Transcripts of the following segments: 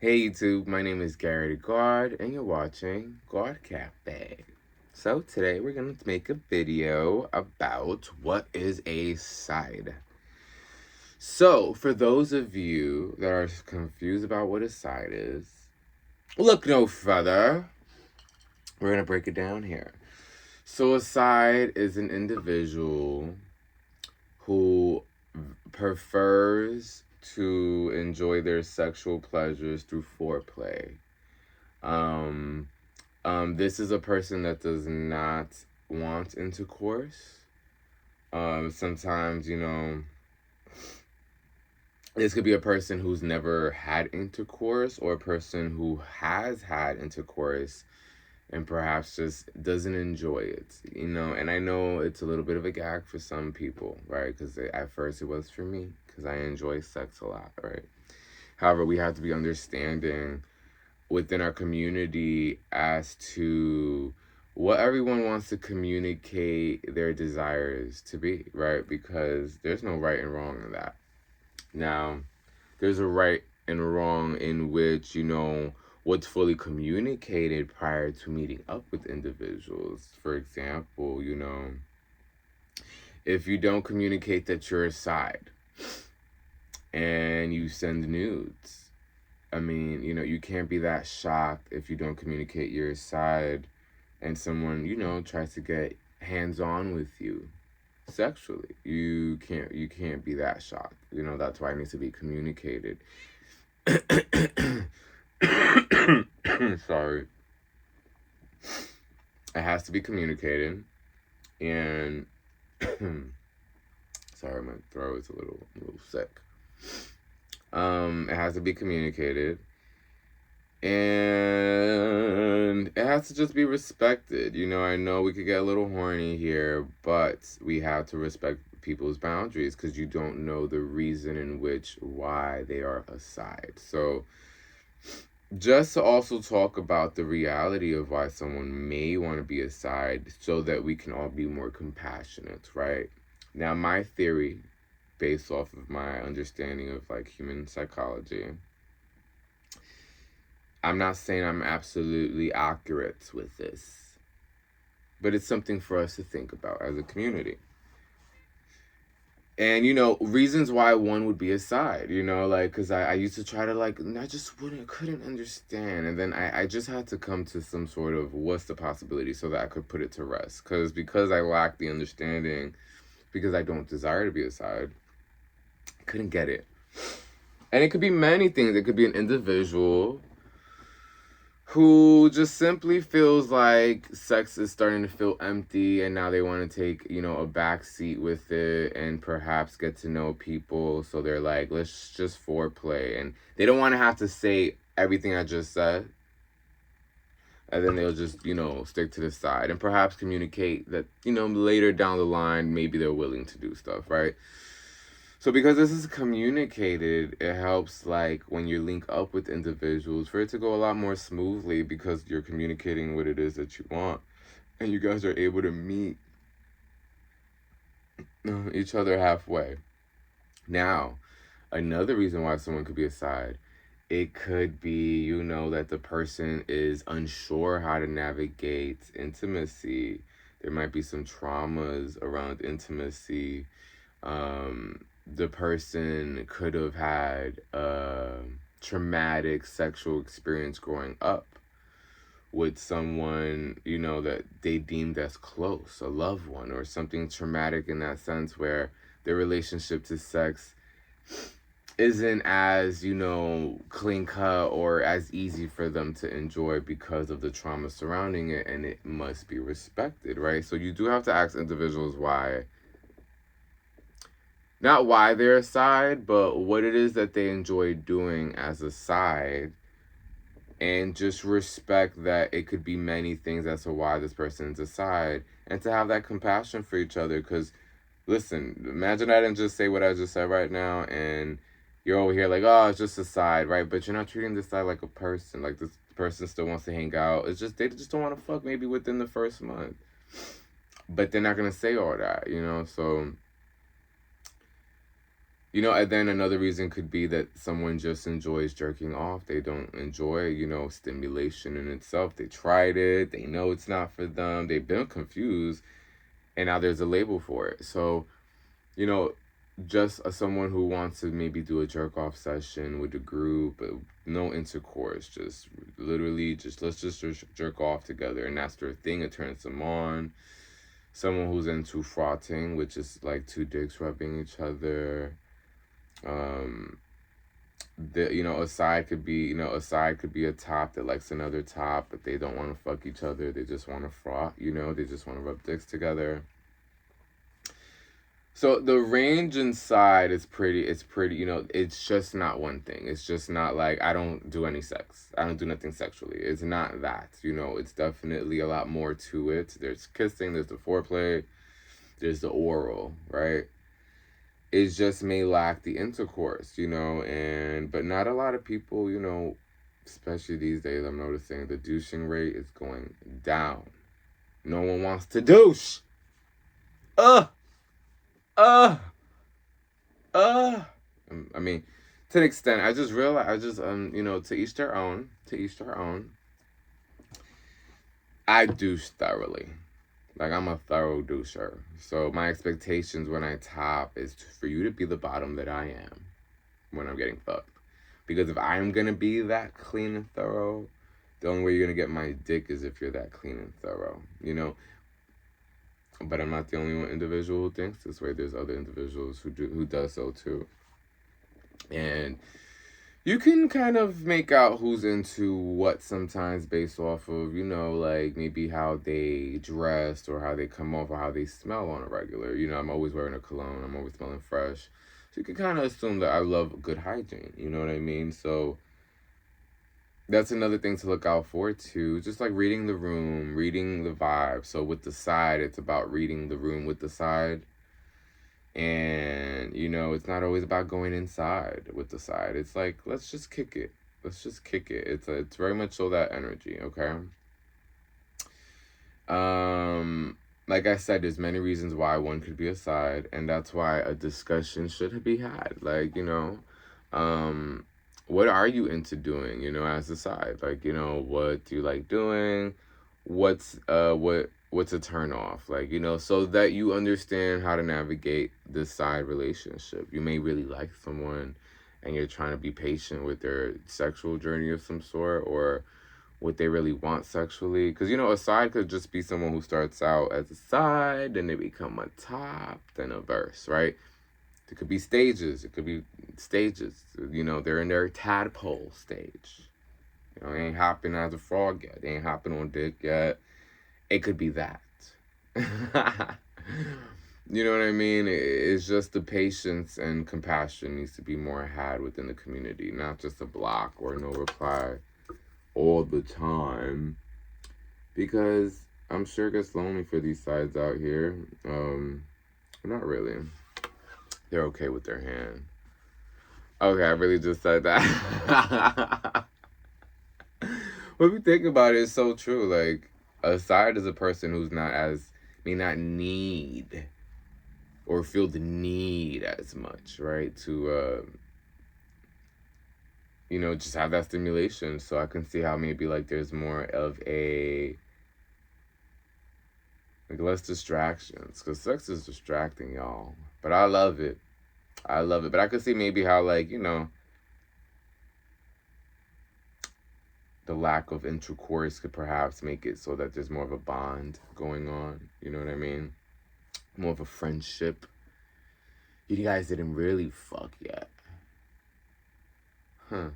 Hey YouTube, my name is Gawd, and you're watching Gawd Cafe. So today we're going to make a video about what is a side. So for those of you that are confused about what a side is, look no further. We're going to break it down here. So a side is an individual who prefers to enjoy their sexual pleasures through foreplay. This is a person that does not want intercourse. Sometimes, this could be a person who's never had intercourse or a person who has had intercourse and perhaps just doesn't enjoy it, and I know it's a little bit of a gag for some people, right? Because at first it was for me, because I enjoy sex a lot, right? However, we have to be understanding within our community as to what everyone wants to communicate their desires to be, right? Because there's no right and wrong in that. Now, there's a right and wrong in which, what's fully communicated prior to meeting up with individuals. For example, if you don't communicate that you're a side and you send nudes, I mean, you can't be that shocked if you don't communicate your side and someone, tries to get hands-on with you sexually. You can't be that shocked. That's why it needs to be communicated. Sorry. It has to be communicated. And sorry, my throat is a little sick. It has to be communicated. And it has to just be respected. I know we could get a little horny here, but we have to respect people's boundaries because you don't know the reason in which why they are aside. So just to also talk about the reality of why someone may want to be aside so that we can all be more compassionate, right? Now, my theory, based off of my understanding of human psychology, I'm not saying I'm absolutely accurate with this, but it's something for us to think about as a community. And, reasons why one would be aside, because I used to try to, I just couldn't understand. And then I just had to come to some sort of what's the possibility so that I could put it to rest. Because I lack the understanding, because I don't desire to be aside, I couldn't get it. And it could be many things. It could be an individual who just simply feels like sex is starting to feel empty and now they want to take, a back seat with it and perhaps get to know people. So they're like, let's just foreplay. And they don't want to have to say everything I just said. And then they'll just, stick to the side and perhaps communicate that, later down the line, maybe they're willing to do stuff, right? So because this is communicated, it helps when you link up with individuals for it to go a lot more smoothly because you're communicating what it is that you want. And you guys are able to meet each other halfway. Now, another reason why someone could be aside, it could be, that the person is unsure how to navigate intimacy. There might be some traumas around intimacy. The person could have had a traumatic sexual experience growing up with someone, that they deemed as close, a loved one, or something traumatic in that sense where their relationship to sex isn't as, clean cut or as easy for them to enjoy because of the trauma surrounding it, and it must be respected, right? So you do have to ask individuals why. Not why they're a side, but what it is that they enjoy doing as a side. And just respect that it could be many things as to why this person's a side. And to have that compassion for each other. Because, listen, imagine I didn't just say what I just said right now. And you're over here like, oh, it's just a side, right? But you're not treating this side like a person. Like, this person still wants to hang out. It's just, they just don't want to fuck maybe within the first month. But they're not going to say all that, So You know, and then another reason could be that someone just enjoys jerking off. They don't enjoy, you know, stimulation in itself. They tried it. They know it's not for them. They've been confused. And now there's a label for it. So, you know, just someone who wants to maybe do a jerk off session with a group, no intercourse, just literally just let's just jerk off together. And that's their thing. It turns them on. Someone who's into frotting, which is like two dicks rubbing each other. You know, a side could be a top that likes another top, but they don't want to fuck each other. They just want to frot, you know, they just want to rub dicks together. So the range inside is pretty, you know, it's just not one thing. It's just not like I don't do any sex. I don't do nothing sexually. It's not that, you know, it's definitely a lot more to it. There's kissing, there's the foreplay, there's the oral, right? It just may lack the intercourse, you know, but not a lot of people, you know, especially these days, I'm noticing the douching rate is going down. No one wants to douche. Uh, I mean, to an extent, I just realized, you know, to each their own, to each their own. I douche thoroughly. Like, I'm a thorough doucher. So my expectations when I top is for you to be the bottom that I am when I'm getting fucked. Because if I'm going to be that clean and thorough, the only way you're going to get my dick is if you're that clean and thorough, you know? But I'm not the only one individual who thinks this way. There's other individuals who does so too. And you can kind of make out who's into what sometimes based off of, you know, like maybe how they dressed or how they come off or how they smell on a regular. You know, I'm always wearing a cologne. I'm always smelling fresh. So you can kind of assume that I love good hygiene. You know what I mean? So that's another thing to look out for too. Just like reading the room, reading the vibe. So with the side, it's about reading the room with the side. And, you know, it's not always about going inside with the side. It's like, let's just kick it. Let's just kick it. It's very much so that energy, okay? Like I said, there's many reasons why one could be a side, and that's why a discussion should be had. Like, you know, what are you into doing, you know, as a side? Like, you know, what do you like doing? What's a turn off? Like, you know, so that you understand how to navigate this side relationship. You may really like someone and you're trying to be patient with their sexual journey of some sort, or what they really want sexually. Because, you know, a side could just be someone who starts out as a side, then they become a top, then a verse, right? It could be stages. It could be stages. You know, they're in their tadpole stage. You know, they ain't hopping as a frog yet. They ain't hopping on dick yet. It could be that. You know what I mean? It's just the patience and compassion needs to be more had within the community, not just a block or no reply all the time. Because I'm sure it gets lonely for these sides out here. Not really. They're okay with their hand. Okay, I really just said that. But if you think about it, it's so true. Like, a side is a person who's may not need or feel the need as much, right? To, you know, just have that stimulation. So I can see how maybe, like, there's more of like, less distractions. Because sex is distracting, y'all. But I love it. I love it. But I could see maybe how, like, you know, the lack of intercourse could perhaps make it so that there's more of a bond going on. You know what I mean? More of a friendship. You guys didn't really fuck yet. Huh.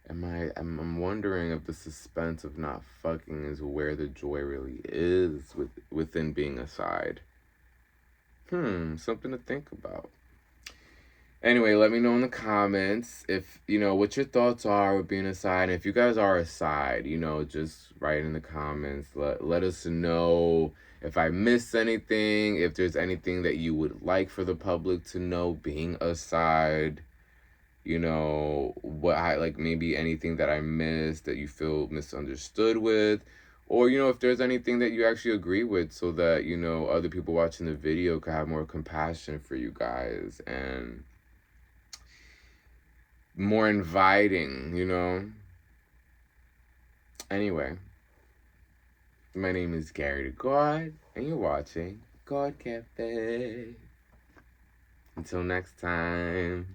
I'm wondering if the suspense of not fucking is where the joy really is within being a side. Something to think about. Anyway, let me know in the comments if, you know, what your thoughts are with being a side. And if you guys are a side, you know, just write in the comments. Let us know if I missed anything, if there's anything that you would like for the public to know being a side. You know, like maybe anything that I missed that you feel misunderstood with. Or, you know, if there's anything that you actually agree with, so that, you know, other people watching the video could have more compassion for you guys and more inviting, you know? Anyway, my name is Gary Gawd, and you're watching Gawd Cafe. Until next time.